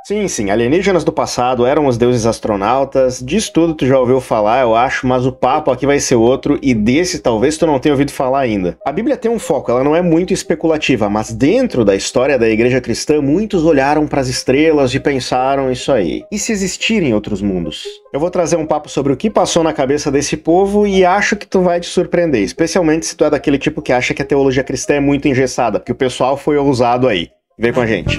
Sim, sim, alienígenas do passado eram os deuses astronautas, disso tudo tu já ouviu falar, eu acho, mas o papo aqui vai ser outro, e desse talvez tu não tenha ouvido falar ainda. A Bíblia tem um foco, ela não é muito especulativa, mas dentro da história da igreja cristã, muitos olharam para as estrelas e pensaram isso aí. E se existirem outros mundos? Eu vou trazer um papo sobre o que passou na cabeça desse povo e acho que tu vai te surpreender, especialmente se tu é daquele tipo que acha que a teologia cristã é muito engessada, porque o pessoal foi ousado aí. Vem com a gente.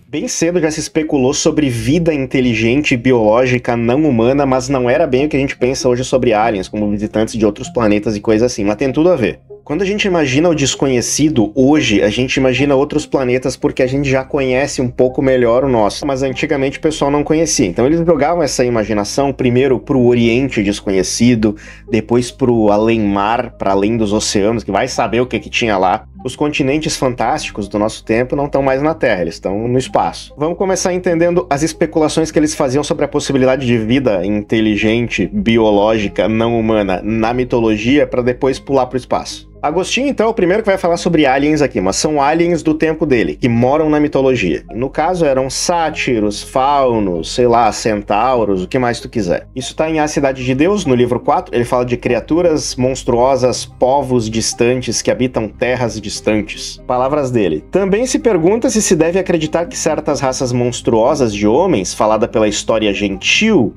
Bem cedo já se especulou sobre vida inteligente, biológica, não humana, mas não era bem o que a gente pensa hoje sobre aliens, como visitantes de outros planetas e coisas assim, mas tem tudo a ver. Quando a gente imagina o desconhecido, hoje a gente imagina outros planetas porque a gente já conhece um pouco melhor o nosso, mas antigamente o pessoal não conhecia. Então eles jogavam essa imaginação primeiro pro Oriente desconhecido, depois pro além-mar, para além dos oceanos, que vai saber o que tinha lá. Os continentes fantásticos do nosso tempo não estão mais na Terra, eles estão no espaço. Vamos começar entendendo as especulações que eles faziam sobre a possibilidade de vida inteligente, biológica, não humana na mitologia, para depois pular para o espaço. Agostinho, então, é o primeiro que vai falar sobre aliens aqui, mas são aliens do tempo dele, que moram na mitologia. No caso, eram sátiros, faunos, sei lá, centauros, o que mais tu quiser. Isso tá em A Cidade de Deus, no livro 4, ele fala de criaturas monstruosas, povos distantes que habitam terras distantes. Palavras dele. Também se pergunta se deve acreditar que certas raças monstruosas de homens, falada pela história gentil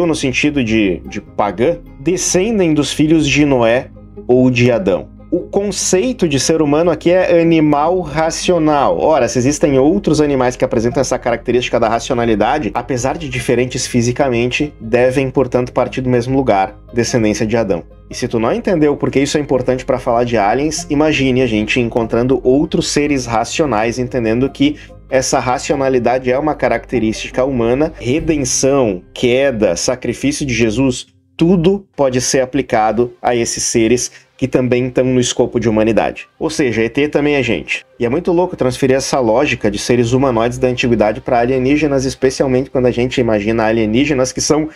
no sentido de pagã, descendem dos filhos de Noé ou de Adão. O conceito de ser humano aqui é animal racional. Ora, se existem outros animais que apresentam essa característica da racionalidade, apesar de diferentes fisicamente, devem, portanto, partir do mesmo lugar, descendência de Adão. E se tu não entendeu por que isso é importante para falar de aliens, imagine a gente encontrando outros seres racionais, entendendo que essa racionalidade é uma característica humana, redenção, queda, sacrifício de Jesus, tudo pode ser aplicado a esses seres que também estão no escopo de humanidade. Ou seja, ET também é gente. E é muito louco transferir essa lógica de seres humanoides da antiguidade para alienígenas, especialmente quando a gente imagina alienígenas que são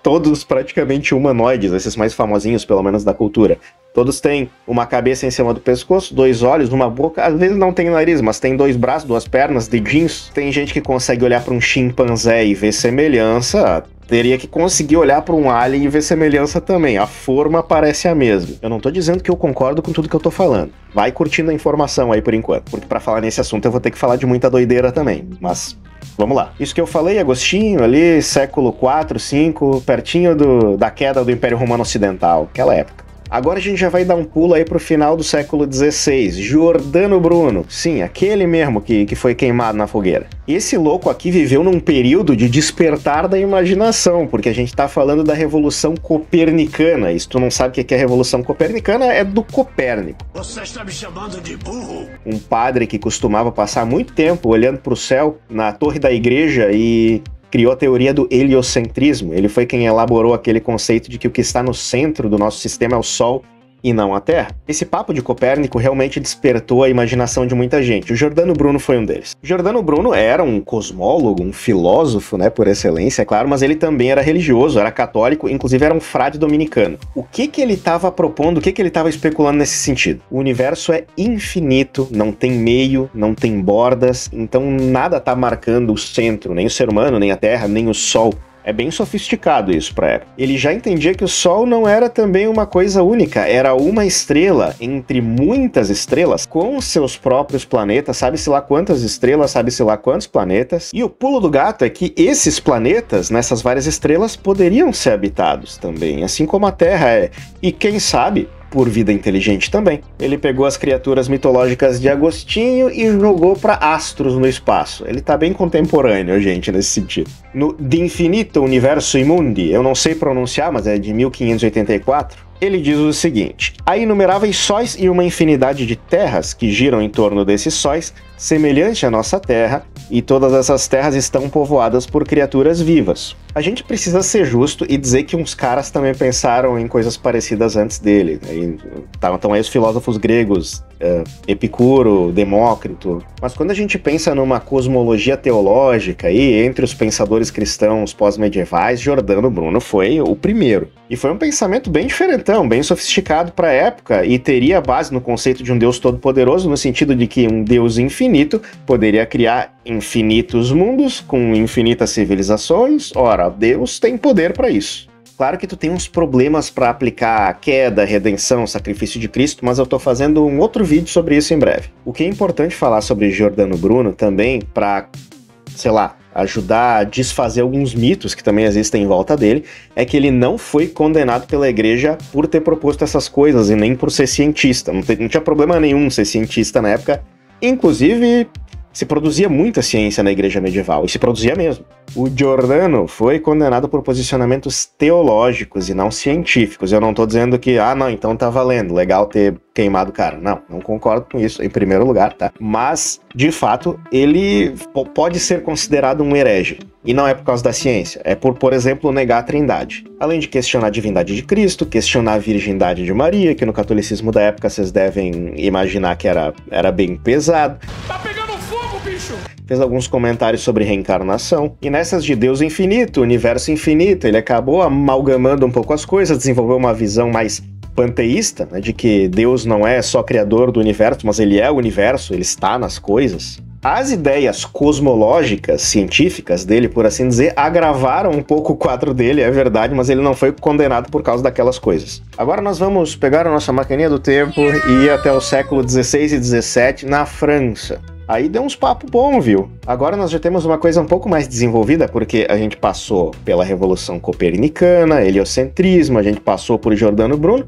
todos praticamente humanoides, esses mais famosinhos, pelo menos da cultura. Todos têm uma cabeça em cima do pescoço, 2 olhos, uma boca, às vezes não tem nariz, mas tem 2 braços, 2 pernas, dedinhos. Tem gente que consegue olhar para um chimpanzé e ver semelhança, teria que conseguir olhar para um alien e ver semelhança também. A forma parece a mesma. Eu não tô dizendo que eu concordo com tudo que eu tô falando. Vai curtindo a informação aí por enquanto, porque para falar nesse assunto eu vou ter que falar de muita doideira também, mas vamos lá. Isso que eu falei, Agostinho, ali, século 4, 5, pertinho da queda do Império Romano Ocidental, aquela época. Agora a gente já vai dar um pulo aí pro final do século XVI. Giordano Bruno, sim, aquele mesmo que foi queimado na fogueira. Esse louco aqui viveu num período de despertar da imaginação, porque a gente tá falando da Revolução Copernicana. E se tu não sabe o que é a Revolução Copernicana, é do Copérnico. Você está me chamando de burro? Um padre que costumava passar muito tempo olhando pro céu na torre da igreja e criou a teoria do heliocentrismo. Ele foi quem elaborou aquele conceito de que o que está no centro do nosso sistema é o Sol e não a Terra. Esse papo de Copérnico realmente despertou a imaginação de muita gente. O Giordano Bruno foi um deles. Giordano Bruno era um cosmólogo, um filósofo, né, por excelência, é claro, mas ele também era religioso, era católico, inclusive era um frade dominicano. O que ele estava propondo, o que ele estava especulando nesse sentido? O universo é infinito, não tem meio, não tem bordas, então nada está marcando o centro, nem o ser humano, nem a Terra, nem o Sol. É bem sofisticado isso pra época. Ele já entendia que o Sol não era também uma coisa única, era uma estrela entre muitas estrelas, com seus próprios planetas, sabe-se lá quantas estrelas, sabe-se lá quantos planetas. E o pulo do gato é que esses planetas, nessas várias estrelas, poderiam ser habitados também, assim como a Terra é. E quem sabe, por vida inteligente também. Ele pegou as criaturas mitológicas de Agostinho e jogou para astros no espaço. Ele tá bem contemporâneo, gente, nesse sentido. No De Infinito Universi Mundi, eu não sei pronunciar, mas é de 1584, ele diz o seguinte: há inumeráveis sóis e uma infinidade de terras que giram em torno desses sóis, semelhante à nossa Terra, e todas essas terras estão povoadas por criaturas vivas. A gente precisa ser justo e dizer que uns caras também pensaram em coisas parecidas antes dele. Então aí os filósofos gregos, Epicuro, Demócrito. Mas quando a gente pensa numa cosmologia teológica aí, entre os pensadores cristãos pós-medievais, Giordano Bruno foi o primeiro. E foi um pensamento bem diferentão, bem sofisticado para a época, e teria base no conceito de um Deus todo-poderoso, no sentido de que um Deus infinito poderia criar infinitos mundos com infinitas civilizações. Ora, Deus tem poder para isso. Claro que tu tem uns problemas para aplicar a queda, redenção, sacrifício de Cristo, mas eu tô fazendo um outro vídeo sobre isso em breve. O que é importante falar sobre Giordano Bruno também, para, sei lá, ajudar a desfazer alguns mitos que também existem em volta dele, é que ele não foi condenado pela igreja por ter proposto essas coisas e nem por ser cientista. Não tinha problema nenhum ser cientista na época. Inclusive, se produzia muita ciência na igreja medieval, e se produzia mesmo. O Giordano foi condenado por posicionamentos teológicos e não científicos. Eu não tô dizendo que, não, então tá valendo, legal ter queimado o cara. Não concordo com isso, em primeiro lugar, tá? Mas, de fato, ele pode ser considerado um herege. E não é por causa da ciência, é por exemplo, negar a Trindade. Além de questionar a divindade de Cristo, questionar a virgindade de Maria, que no catolicismo da época vocês devem imaginar que era bem pesado. Tá pegando fogo, bicho! Fez alguns comentários sobre reencarnação. E nessas de Deus infinito, universo infinito, ele acabou amalgamando um pouco as coisas, desenvolveu uma visão mais panteísta, né, de que Deus não é só criador do universo, mas ele é o universo, ele está nas coisas. As ideias cosmológicas, científicas dele, por assim dizer, agravaram um pouco o quadro dele, é verdade, mas ele não foi condenado por causa daquelas coisas. Agora nós vamos pegar a nossa maquininha do tempo e ir até o século XVI e XVII na França. Aí deu uns papos bons, viu? Agora nós já temos uma coisa um pouco mais desenvolvida, porque a gente passou pela Revolução Copernicana, heliocentrismo, a gente passou por Giordano Bruno,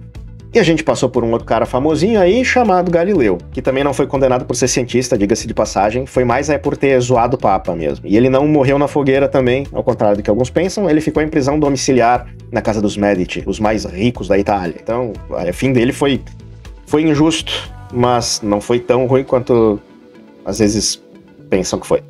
e a gente passou por um outro cara famosinho aí chamado Galileu, que também não foi condenado por ser cientista, diga-se de passagem, foi mais por ter zoado o Papa mesmo. E ele não morreu na fogueira também, ao contrário do que alguns pensam, ele ficou em prisão domiciliar na casa dos Medici, os mais ricos da Itália. Então, o fim dele foi injusto, mas não foi tão ruim quanto às vezes pensam que foi.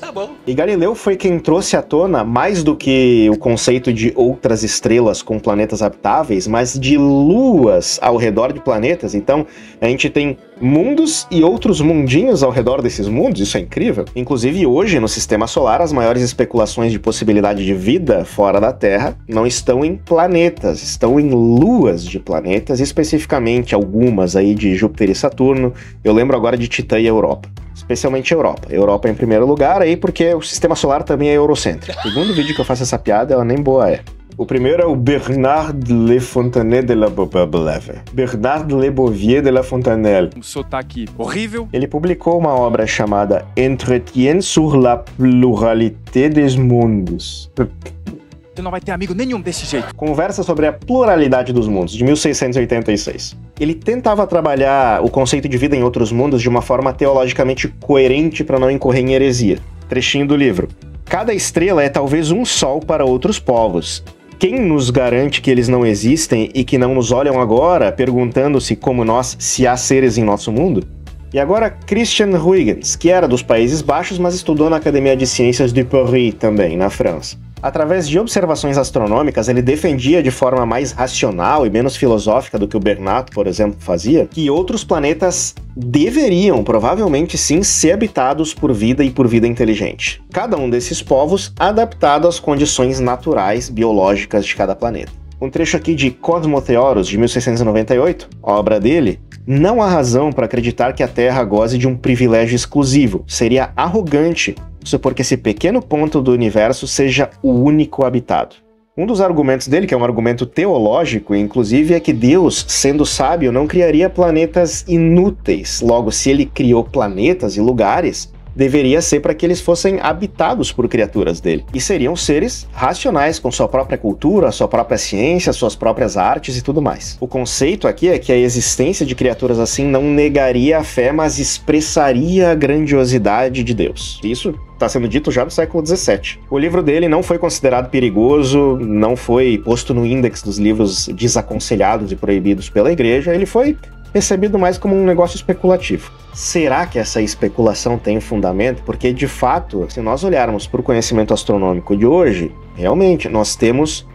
Tá bom. E Galileu foi quem trouxe à tona mais do que o conceito de outras estrelas com planetas habitáveis, mas de luas ao redor de planetas. Então, a gente tem mundos e outros mundinhos ao redor desses mundos, isso é incrível. Inclusive, hoje, no Sistema Solar, as maiores especulações de possibilidade de vida fora da Terra não estão em planetas, estão em luas de planetas, especificamente algumas aí de Júpiter e Saturno. Eu lembro agora de Titã e Europa. Especialmente Europa. Europa em primeiro lugar, aí porque o Sistema Solar também é eurocêntrico. Segundo vídeo que eu faço essa piada, ela nem boa é. O primeiro é o Bernard Le Fontanet de la Bovier. Bernard Le Bovier de la Fontanelle. Um sotaque horrível. Ele publicou uma obra chamada Entretien sur la pluralité des mondes. Você não vai ter amigo nenhum desse jeito. Conversa sobre a pluralidade dos mundos, de 1686. Ele tentava trabalhar o conceito de vida em outros mundos de uma forma teologicamente coerente para não incorrer em heresia. Trechinho do livro. Cada estrela é talvez um sol para outros povos. Quem nos garante que eles não existem e que não nos olham agora, perguntando-se como nós, se há seres em nosso mundo? E agora Christian Huygens, que era dos Países Baixos, mas estudou na Academia de Ciências de Paris também, na França. Através de observações astronômicas, ele defendia de forma mais racional e menos filosófica do que o Bernard, por exemplo, fazia, que outros planetas deveriam, provavelmente sim, ser habitados por vida e por vida inteligente. Cada um desses povos adaptado às condições naturais, biológicas de cada planeta. Um trecho aqui de Cosmotheoros, de 1698, obra dele. Não há razão para acreditar que a Terra goze de um privilégio exclusivo. Seria arrogante supor que esse pequeno ponto do universo seja o único habitado. Um dos argumentos dele, que é um argumento teológico, inclusive, é que Deus, sendo sábio, não criaria planetas inúteis. Logo, se ele criou planetas e lugares, deveria ser para que eles fossem habitados por criaturas dele. E seriam seres racionais, com sua própria cultura, sua própria ciência, suas próprias artes e tudo mais. O conceito aqui é que a existência de criaturas assim não negaria a fé, mas expressaria a grandiosidade de Deus. Isso está sendo dito já no século XVII. O livro dele não foi considerado perigoso, não foi posto no índex dos livros desaconselhados e proibidos pela igreja, ele foi recebido mais como um negócio especulativo. Será que essa especulação tem fundamento? Porque, de fato, se nós olharmos para o conhecimento astronômico de hoje, realmente nós temos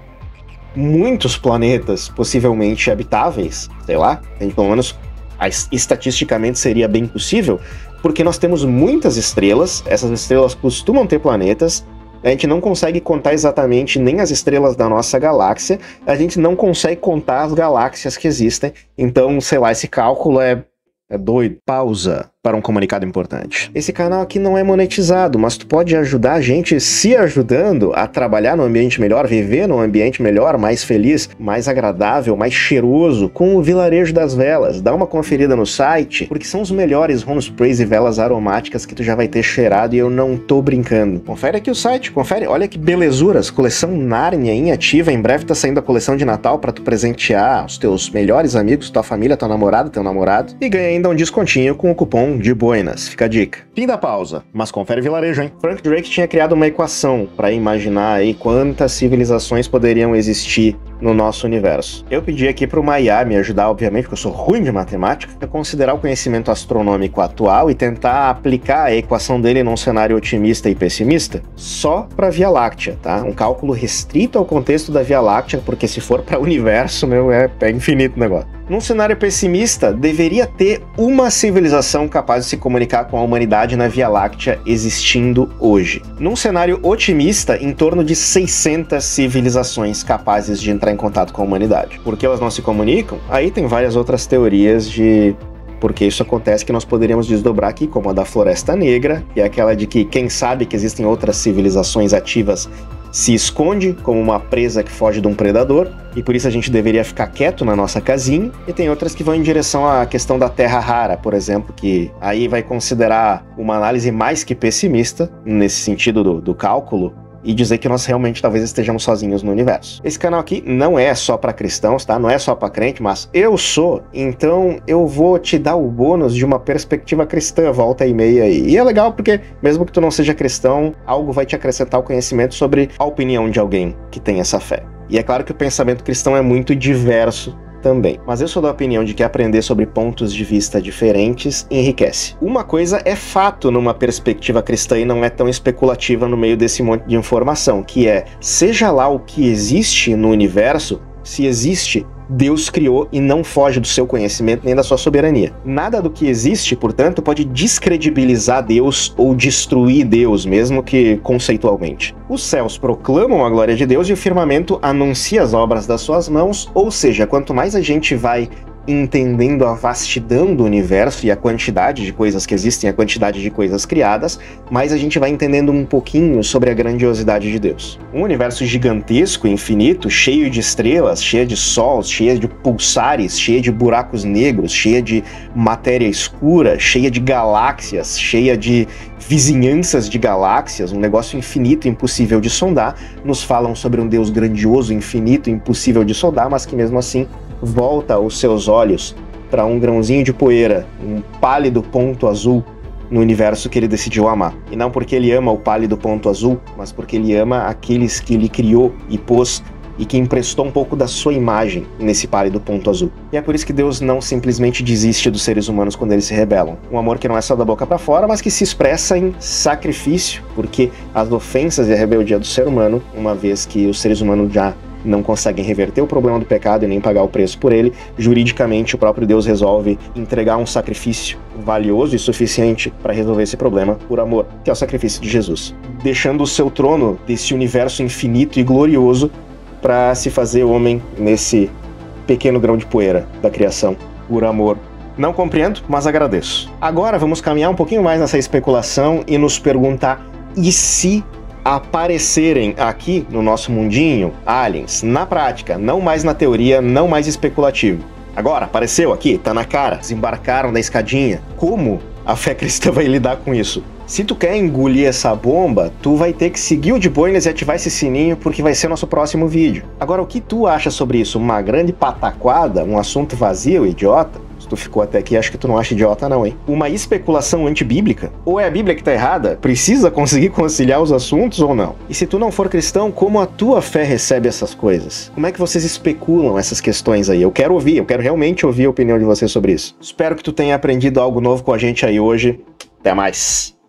muitos planetas possivelmente habitáveis, sei lá, pelo menos estatisticamente seria bem possível, porque nós temos muitas estrelas, essas estrelas costumam ter planetas, a gente não consegue contar exatamente nem as estrelas da nossa galáxia, a gente não consegue contar as galáxias que existem, então, sei lá, esse cálculo é doido. Pausa para um comunicado importante. Esse canal aqui não é monetizado, mas tu pode ajudar a gente se ajudando a trabalhar num ambiente melhor, viver num ambiente melhor, mais feliz, mais agradável, mais cheiroso, com o Vilarejo das Velas. Dá uma conferida no site, porque são os melhores home sprays e velas aromáticas que tu já vai ter cheirado e eu não tô brincando. Confere aqui o site, confere, olha que belezuras, coleção Nárnia em ativa, em breve tá saindo a coleção de Natal para tu presentear os teus melhores amigos, tua família, tua namorada, teu namorado, e ganha ainda um descontinho com o cupom de boinas. Fica a dica. Fim da pausa, mas confere Vilarejo, hein? Frank Drake tinha criado uma equação para imaginar aí quantas civilizações poderiam existir no nosso universo. Eu pedi aqui pro Maiá me ajudar, obviamente, porque eu sou ruim de matemática, a considerar o conhecimento astronômico atual e tentar aplicar a equação dele num cenário otimista e pessimista só para Via Láctea, tá? Um cálculo restrito ao contexto da Via Láctea, porque se for para o universo, é infinito o negócio. Num cenário pessimista, deveria ter uma civilização capaz de se comunicar com a humanidade na Via Láctea existindo hoje. Num cenário otimista, em torno de 600 civilizações capazes de entrar em contato com a humanidade. Por que elas não se comunicam? Aí tem várias outras teorias de por que isso acontece que nós poderíamos desdobrar aqui, como a da Floresta Negra, que é aquela de que quem sabe que existem outras civilizações ativas se esconde como uma presa que foge de um predador, e por isso a gente deveria ficar quieto na nossa casinha. E tem outras que vão em direção à questão da Terra rara, por exemplo, que aí vai considerar uma análise mais que pessimista, nesse sentido do cálculo, e dizer que nós realmente talvez estejamos sozinhos no universo. Esse canal aqui não é só para cristãos, tá? Não é só para crente, mas eu sou, então eu vou te dar o bônus de uma perspectiva cristã, volta e meia aí. E é legal porque, mesmo que tu não seja cristão, algo vai te acrescentar o conhecimento sobre a opinião de alguém que tem essa fé. E é claro que o pensamento cristão é muito diverso também. Mas eu sou da opinião de que aprender sobre pontos de vista diferentes enriquece. Uma coisa é fato numa perspectiva cristã e não é tão especulativa no meio desse monte de informação, que é, seja lá o que existe no universo, se existe, Deus criou e não foge do seu conhecimento nem da sua soberania. Nada do que existe, portanto, pode descredibilizar Deus ou destruir Deus, mesmo que conceitualmente. Os céus proclamam a glória de Deus e o firmamento anuncia as obras das suas mãos, ou seja, quanto mais a gente vai entendendo a vastidão do universo e a quantidade de coisas que existem, a quantidade de coisas criadas, mais a gente vai entendendo um pouquinho sobre a grandiosidade de Deus. Um universo gigantesco, infinito, cheio de estrelas, cheio de sols, cheio de pulsares, cheio de buracos negros, cheio de matéria escura, cheia de galáxias, cheia de vizinhanças de galáxias, um negócio infinito, impossível de sondar, nos falam sobre um Deus grandioso, infinito, impossível de sondar, mas que mesmo assim volta os seus olhos para um grãozinho de poeira, um pálido ponto azul no universo que ele decidiu amar. E não porque ele ama o pálido ponto azul, mas porque ele ama aqueles que ele criou e pôs e que emprestou um pouco da sua imagem nesse pálido ponto azul. E é por isso que Deus não simplesmente desiste dos seres humanos quando eles se rebelam. Um amor que não é só da boca para fora, mas que se expressa em sacrifício, porque as ofensas e a rebeldia do ser humano, uma vez que os seres humanos já não conseguem reverter o problema do pecado e nem pagar o preço por ele, juridicamente o próprio Deus resolve entregar um sacrifício valioso e suficiente para resolver esse problema por amor, que é o sacrifício de Jesus, deixando o seu trono desse universo infinito e glorioso para se fazer homem nesse pequeno grão de poeira da criação, por amor. Não compreendo, mas agradeço. Agora vamos caminhar um pouquinho mais nessa especulação e nos perguntar, e se aparecerem aqui no nosso mundinho aliens, na prática, não mais na teoria, não mais especulativo? Agora, apareceu aqui, tá na cara, desembarcaram da escadinha. Como a fé cristã vai lidar com isso? Se tu quer engolir essa bomba, tu vai ter que seguir o de boinas e ativar esse sininho, porque vai ser nosso próximo vídeo. Agora, o que tu acha sobre isso? Uma grande pataquada? Um assunto vazio, idiota? Se tu ficou até aqui, acho que tu não acha idiota não, hein? Uma especulação antibíblica? Ou é a Bíblia que tá errada? Precisa conseguir conciliar os assuntos ou não? E se tu não for cristão, como a tua fé recebe essas coisas? Como é que vocês especulam essas questões aí? Eu quero realmente ouvir a opinião de vocês sobre isso. Espero que tu tenha aprendido algo novo com a gente aí hoje. Até mais!